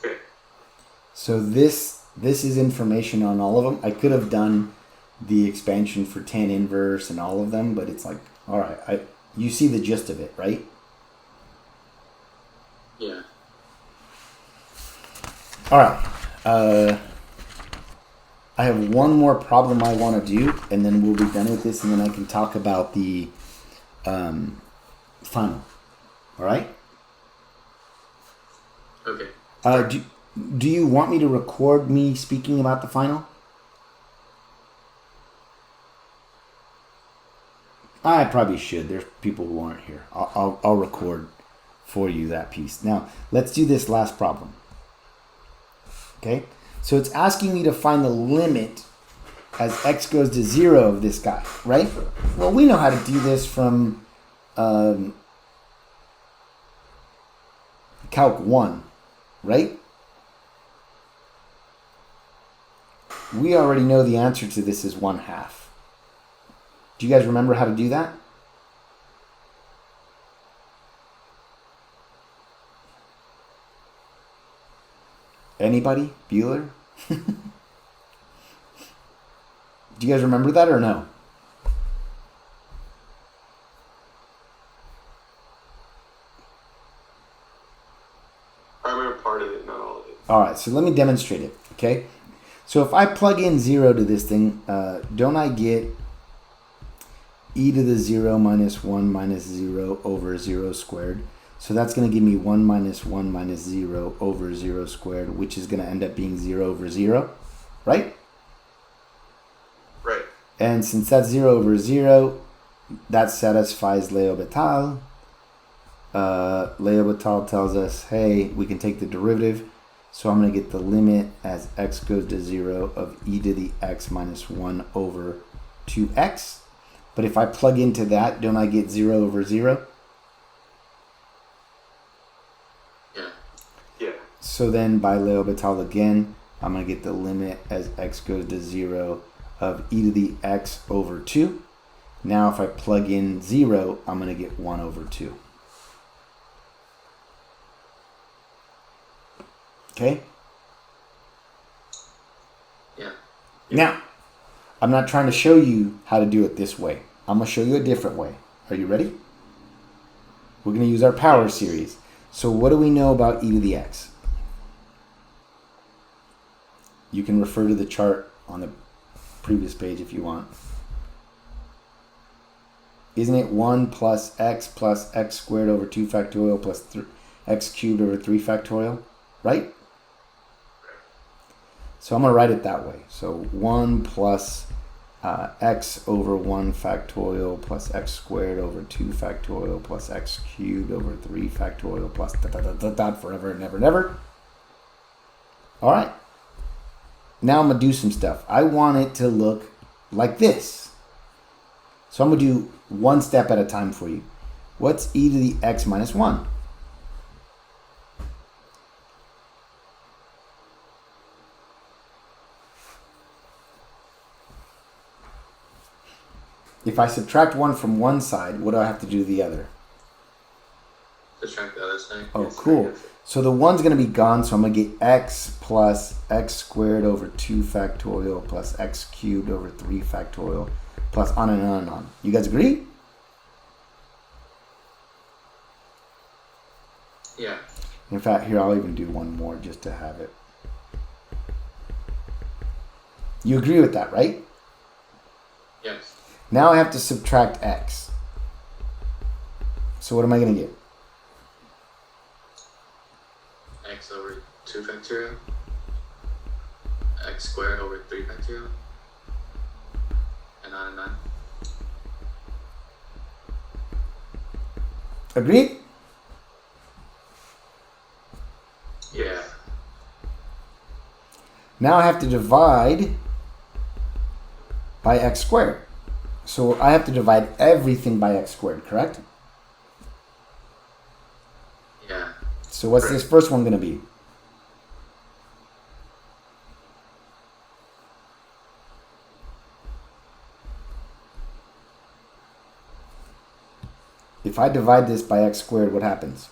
Okay. So this is information on all of them. I could have done the expansion for tan inverse and all of them, but it's like, all right, you see the gist of it, right? Yeah. All right. I have one more problem I want to do, and then we'll be done with this, and then I can talk about the final. All right? Okay. Do you want me to record me speaking about the final? I probably should. There's people who aren't here. I'll record for you that piece. Now, let's do this last problem. Okay? So it's asking me to find the limit as x goes to 0 of this guy, right? Well, we know how to do this from Calc 1, right? We already know the answer to this is 1/2. Do you guys remember how to do that? Anybody? Bueller? Do you guys remember that or no? I remember part of it, not all of it. All right, so let me demonstrate it, okay? So if I plug in 0 to this thing, don't I get e to the 0 minus 1 minus 0 over 0 squared? So that's going to give me 1 minus 1 minus 0 over 0 squared, which is going to end up being 0 over 0, right? Right. And since that's 0 over 0, that satisfies L'Hopital. L'Hopital tells us, hey, we can take the derivative. So I'm going to get the limit as x goes to 0 of e to the x minus 1 over 2x. But if I plug into that, don't I get 0 over 0? Yeah. Yeah. So then by L'Hopital again, I'm going to get the limit as x goes to 0 of e to the x over 2. Now if I plug in 0, I'm going to get 1 over 2. Okay? Yeah. Now, I'm not trying to show you how to do it this way. I'm going to show you a different way. Are you ready? We're going to use our power series. So what do we know about e to the x? You can refer to the chart on the previous page if you want. Isn't it 1 plus x squared over 2 factorial plus x cubed over 3 factorial? Right? So I'm going to write it that way. So 1 plus x over 1 factorial plus x squared over 2 factorial plus x cubed over 3 factorial plus forever and ever and ever. All right. Now I'm going to do some stuff. I want it to look like this. So I'm going to do one step at a time for you. What's e to the x minus 1? If I subtract 1 from one side, what do I have to do to the other? Subtract the other side. Oh, cool. So the 1's going to be gone, so I'm going to get x plus x squared over 2 factorial plus x cubed over 3 factorial plus on and on and on. You guys agree? Yeah. In fact, here, I'll even do one more just to have it. You agree with that, right? Yes. Now I have to subtract x. So what am I going to get? X over 2 factorial. X squared over 3 factorial. And on and on. Agreed? Yeah. Now I have to divide by x squared. So I have to divide everything by x squared, correct? Yeah. So what's this first one going to be? If I divide this by x squared, what happens?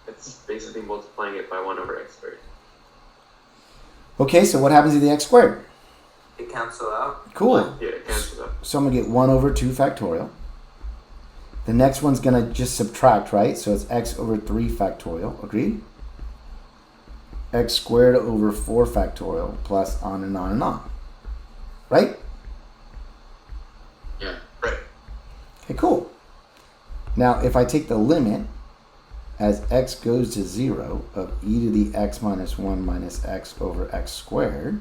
It's basically multiplying it by 1 over x squared. Okay, so what happens to the x squared? They cancel out. Cool. Yeah, it cancels out. So I'm going to get 1 over 2 factorial. The next one's going to just subtract, right? So it's x over 3 factorial. Agreed? X squared over 4 factorial plus on and on and on. Right? Yeah. Right. Okay, cool. Now, if I take the limit as x goes to 0 of e to the x minus 1 minus x over x squared,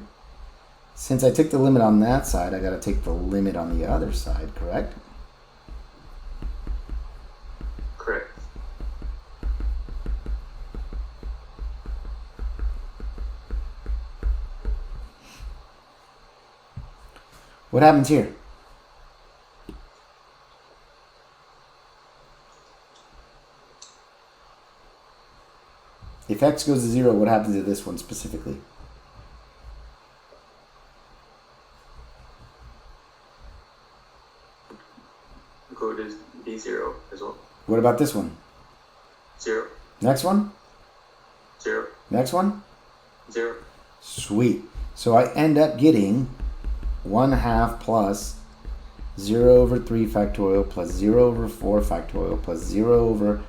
since I took the limit on that side, I got to take the limit on the other side, correct? Correct. What happens here? If x goes to 0, what happens to this one specifically? Go to be 0 as well. What about this one? 0. Next one? 0. Next one? 0. Sweet. So I end up getting 1/2 plus 0 over 3 factorial plus 0 over 4 factorial plus 0 over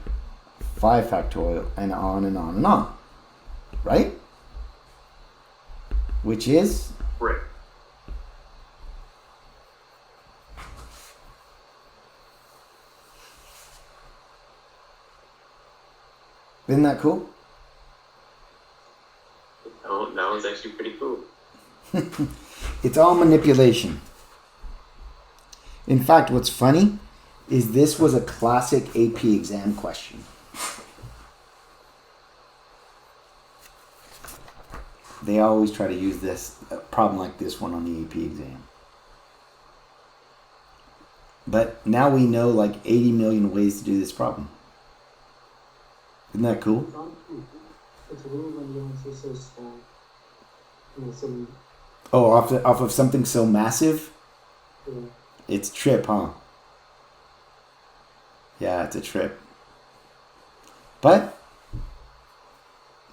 5 factorial and on and on and on. Right? Which is? Right. Isn't that cool? Oh, that was actually pretty cool. It's all manipulation. In fact, what's funny is this was a classic AP exam question. They always try to use a problem like this one on the AP exam. But now we know like 80 million ways to do this problem. Isn't that cool? It's really when the answer is so small. You know, so Oh, off of something so massive? Yeah. It's trip, huh? Yeah, it's a trip. But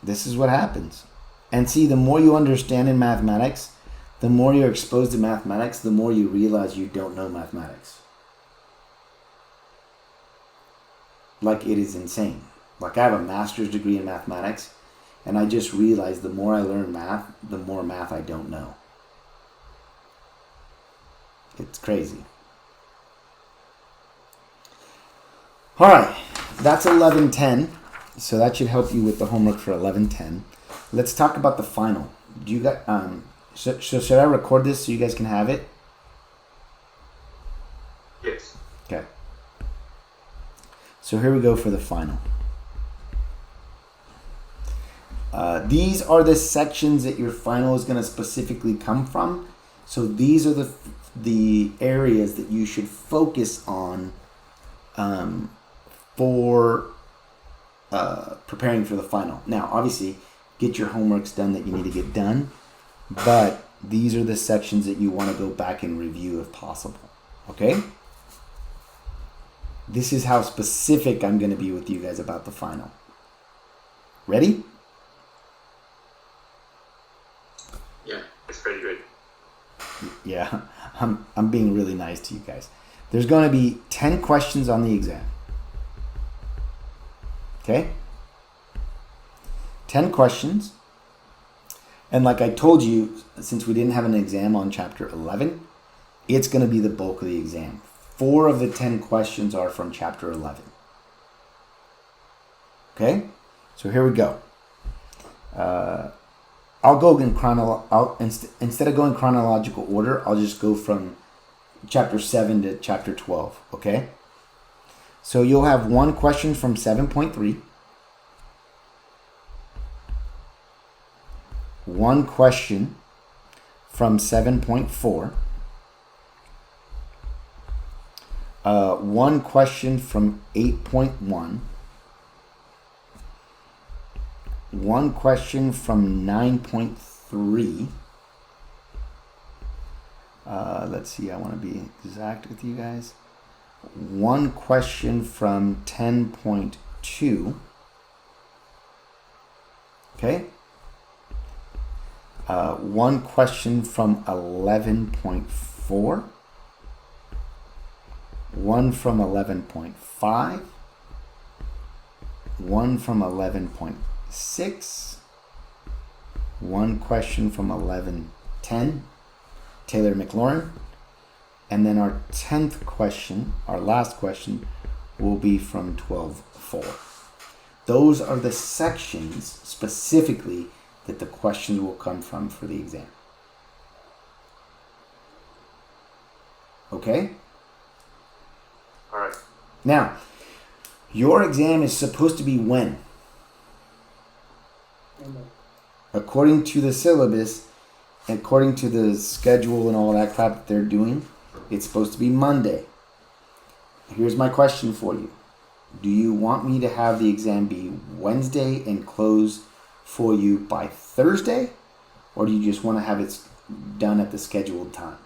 this is what happens. And see, the more you understand in mathematics, the more you're exposed to mathematics, the more you realize you don't know mathematics. Like, it is insane. Like, I have a master's degree in mathematics, and I just realized the more I learn math, the more math I don't know. It's crazy. All right, that's 11:10. So that should help you with the homework for 11:10. Let's talk about the final. Do you got so should I record this so you guys can have it? Yes. Okay. So here we go for the final. These are the sections that your final is going to specifically come from. So these are the areas that you should focus on for preparing for the final. Now, obviously, get your homeworks done that you need to get done, but these are the sections that you want to go back and review if possible. Okay? This is how specific I'm going to be with you guys about the final. Ready? Yeah. It's pretty good. Yeah, I'm being really nice to you guys. There's going to be 10 questions on the exam. Okay? 10 questions. And like I told you, since we didn't have an exam on chapter 11, it's going to be the bulk of the exam. 4 of the 10 questions are from chapter 11. Okay? So here we go. I'll go in instead of going chronological order, I'll just go from chapter 7 to chapter 12, okay? So you'll have one question from 7.3, one question from 7.4, one question from 8.1, one question from 9.3. Let's see, I want to be exact with you guys. One question from 10.2. Okay. One question from 11.4. One from 11.5. One from 11.6. One question from 11.10. Taylor Mclaurin. And then our 10th question, our last question, will be from 12.4. Those are the sections specifically that the questions will come from for the exam. Okay? All right. Now, your exam is supposed to be when? According to the syllabus, according to the schedule and all that crap that they're doing, it's supposed to be Monday. Here's my question for you. Do you want me to have the exam be Wednesday and close for you by Thursday? Or do you just want to have it done at the scheduled time?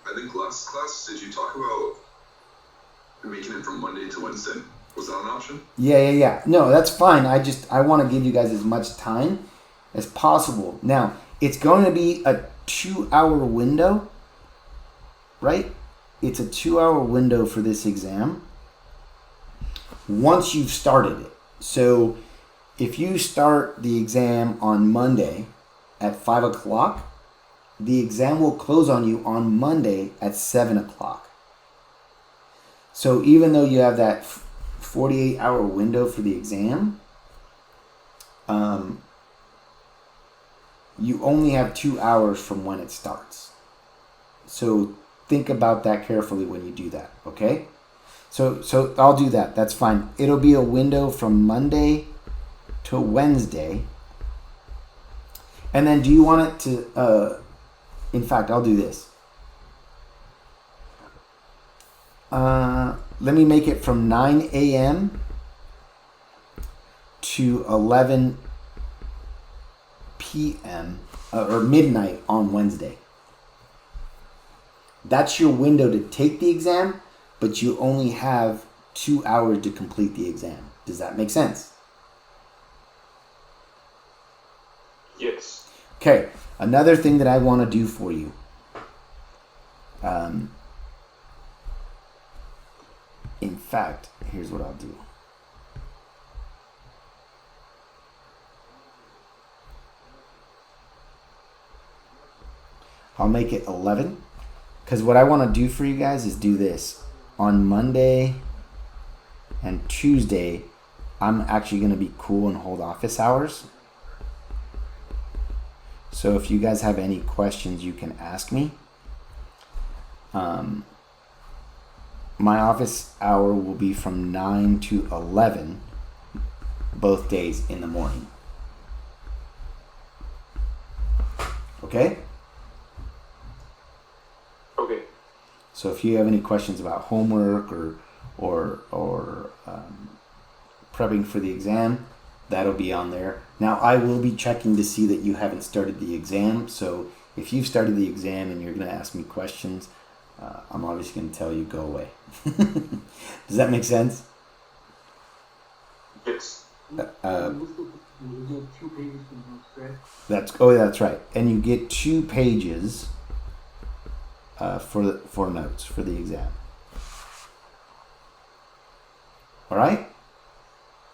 I think last class, did you talk about making it from Monday to Wednesday? Was that an option? Yeah. No, that's fine. I want to give you guys as much time as possible. Now, it's going to be a 2-hour window, right? It's a 2-hour window for this exam once you've started it. So if you start the exam on Monday at 5 o'clock, the exam will close on you on Monday at 7 o'clock. So even though you have that 48-hour window for the exam, you only have 2 hours from when it starts. So think about that carefully when you do that, okay? So I'll do that. That's fine. It'll be a window from Monday to Wednesday. And then do you want it to... in fact, I'll do this. let me make it from 9 a.m. to 11 p.m. Or midnight on Wednesday. That's your window to take the exam, but you only have 2 hours to complete the exam. Does that make sense? Yes. Okay, another thing that I want to do for you. In fact, here's what I'll do. I'll make it 11. Because what I want to do for you guys is do this. On Monday and Tuesday, I'm actually going to be cool and hold office hours. So if you guys have any questions, you can ask me. My office hour will be from 9 to 11, both days in the morning. Okay? Okay. So if you have any questions about homework or prepping for the exam, that'll be on there. Now I will be checking to see that you haven't started the exam. So if you've started the exam and you're going to ask me questions, I'm obviously going to tell you go away. Does that make sense? Yes. You get 2 pages from notes, right? That's right. And you get 2 pages for notes for the exam. All right?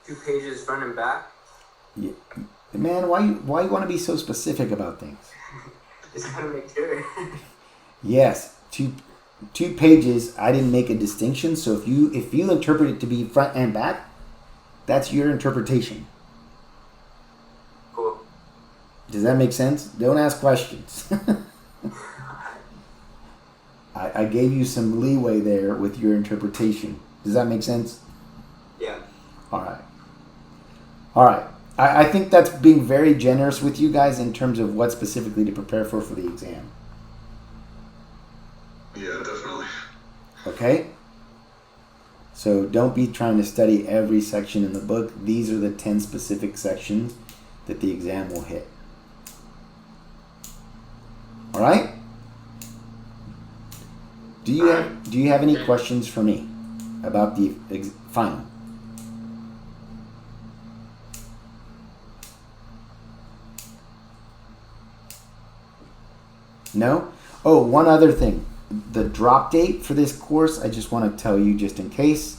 2 pages front and back. Yeah. Man, why you want to be so specific about things? Just gotta make sure. Yes, two pages. I didn't make a distinction. So if you interpret it to be front and back, that's your interpretation. Cool. Does that make sense? Don't ask questions. I gave you some leeway there with your interpretation. Does that make sense? Yeah. All right. I think that's being very generous with you guys in terms of what specifically to prepare for the exam. Yeah, definitely. Okay? So don't be trying to study every section in the book. These are the 10 specific sections that the exam will hit. All right? Do you have any questions for me about the final? No? Oh, one other thing. The drop date for this course, I just want to tell you just in case.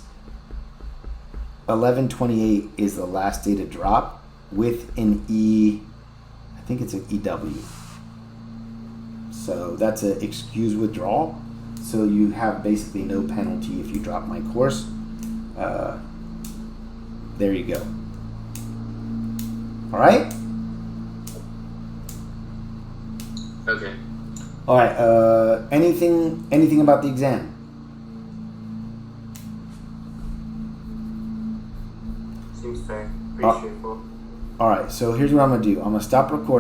11/28 is the last day to drop with an I think it's an EW. So that's an excuse withdrawal. So you have basically no penalty if you drop my course. There you go. All right? Okay. All right. Anything about the exam? Seems fair. Pretty straightforward. All right. So here's what I'm gonna do. I'm gonna stop recording.